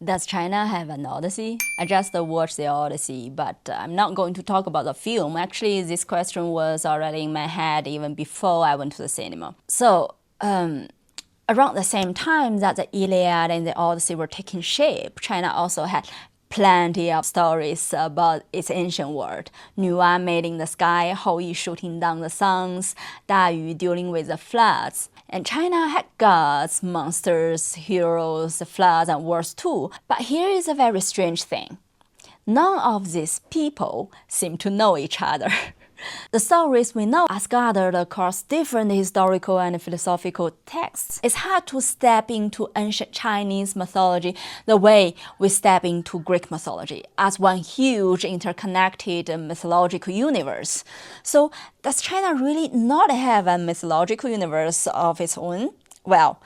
Does China have an Odyssey? I just watched the Odyssey, but I'm not going to talk about the film. Actually, this question was already in my head even before I went to the cinema. So, around the same time that the Iliad and the Odyssey were taking shape, China also had plenty of stories about its ancient world. Nuan made in the sky, Hou Yi shooting down the suns, Da Yu dealing with the floods. And China had gods, monsters, heroes, floods, and wars too. But here is a very strange thing. None of these people seem to know each other. The stories we know are scattered across different historical and philosophical texts. It's hard to step into ancient Chinese mythology the way we step into Greek mythology, as one huge interconnected mythological universe. So, does China really not have a mythological universe of its own? Well,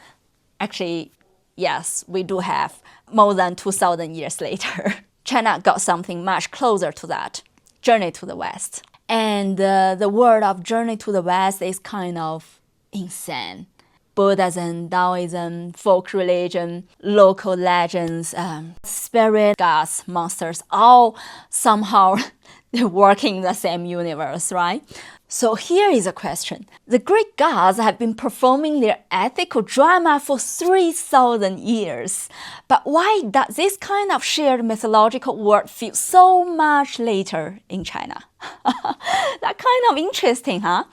actually, yes, we do have, more than 2,000 years later. China got something much closer to that, Journey to the West. And the word of Journey to the West is kind of insane. Buddhism, Taoism, folk religion, local legends, spirit, gods, monsters, all somehow working in the same universe, right? So here is a question. The Greek gods have been performing their ethical drama for 3,000 years. But why does this kind of shared mythological world feel so much later in China? That kind of interesting, huh?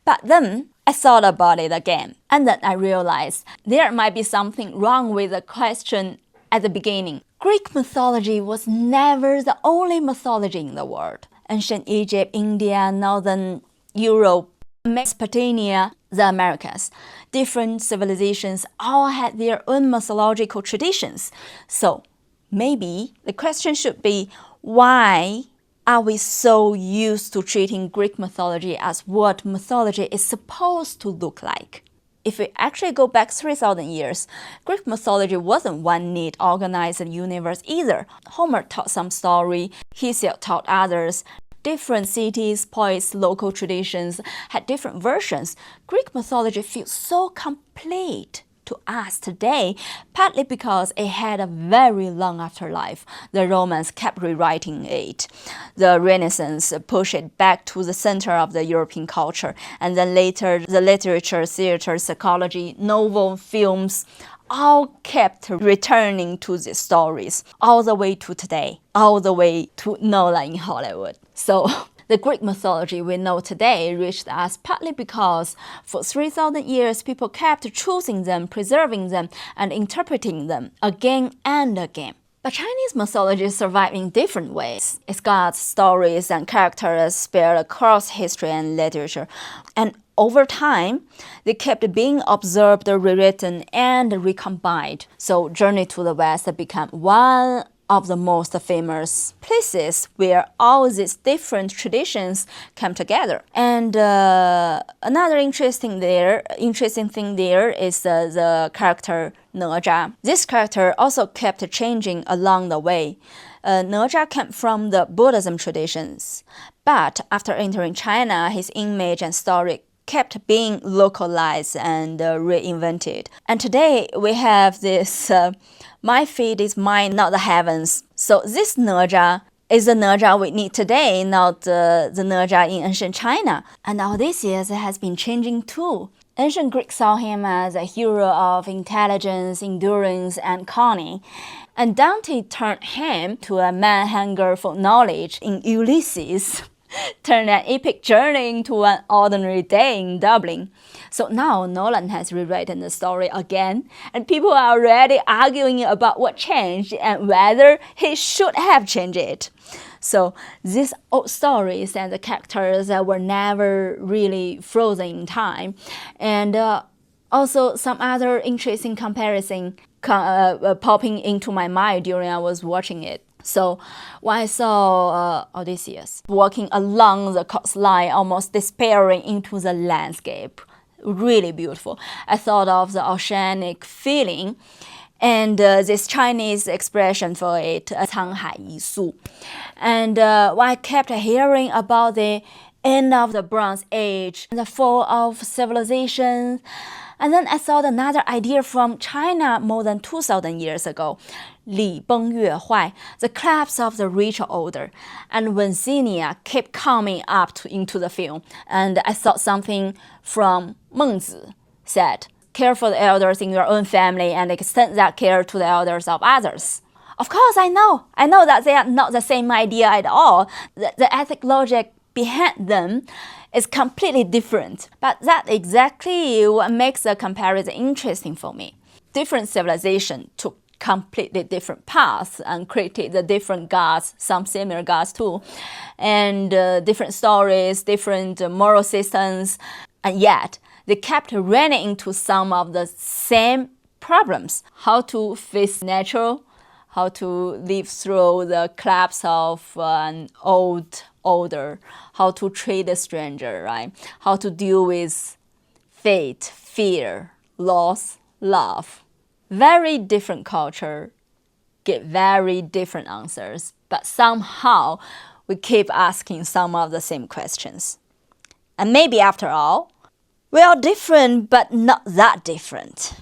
But then I thought about it again, and then I realized there might be something wrong with the question at the beginning. Greek mythology was never the only mythology in the world. Ancient Egypt, India, Northern Europe, Mesopotamia, the Americas. Different civilizations all had their own mythological traditions. So maybe the question should be, why are we so used to treating Greek mythology as what mythology is supposed to look like? If we actually go back 3,000 years, Greek mythology wasn't one neat, organized universe either. Homer taught some story, Hesiod taught others. Different cities, poets, local traditions had different versions. Greek mythology feels so complete to us today, partly because it had a very long afterlife. The Romans kept rewriting it. The Renaissance pushed it back to the center of the European culture. And then later, the literature, theater, psychology, novel, films, all kept returning to these stories, all the way to today, all the way to Nolan in Hollywood. So the Greek mythology we know today reached us partly because for 3,000 years people kept choosing them, preserving them, and interpreting them again and again. But Chinese mythology survived in different ways. Its gods, stories, and characters spread across history and literature. And over time, they kept being observed, rewritten, and recombined. So Journey to the West became one of the most famous places where all these different traditions come together. And another interesting thing there is the character Naja. This character also kept changing along the way. Naja came from the Buddhism traditions, but after entering China, his image and story kept being localized and reinvented. And today we have this my feet is mine, not the heavens. So this Naja is the Naja we need today, not the Naja in ancient China. And Odysseus has been changing too. Ancient Greeks saw him as a hero of intelligence, endurance, and cunning. And Dante turned him to a man hunger for knowledge in Ulysses. Turned an epic journey into an ordinary day in Dublin. So now Nolan has rewritten the story again, and people are already arguing about what changed and whether he should have changed it. So these old stories and the characters were never really frozen in time. And also some other interesting comparison popping into my mind during I was watching it. So when I saw Odysseus walking along the coastline, almost despairing into the landscape, really beautiful, I thought of the oceanic feeling and this Chinese expression for it, 沧海一粟. And when I kept hearing about the end of the Bronze Age, the fall of civilization, And then I thought another idea from China more than 2,000 years ago, 礼崩乐坏, the collapse of the rich order. And when Xenia kept coming up into the film, and I thought something from Mengzi said, care for the elders in your own family and extend that care to the elders of others. Of course, I know that they are not the same idea at all. The ethic logic behind them is completely different. But that's exactly what makes the comparison interesting for me. Different civilizations took completely different paths and created the different gods, some similar gods too, and different stories, different moral systems, and yet they kept running into some of the same problems. How to face nature, how to live through the collapse of an old order, how to treat a stranger, right? How to deal with fate, fear, loss, love. Very different culture get very different answers, but somehow we keep asking some of the same questions. And maybe after all, we are different, but not that different.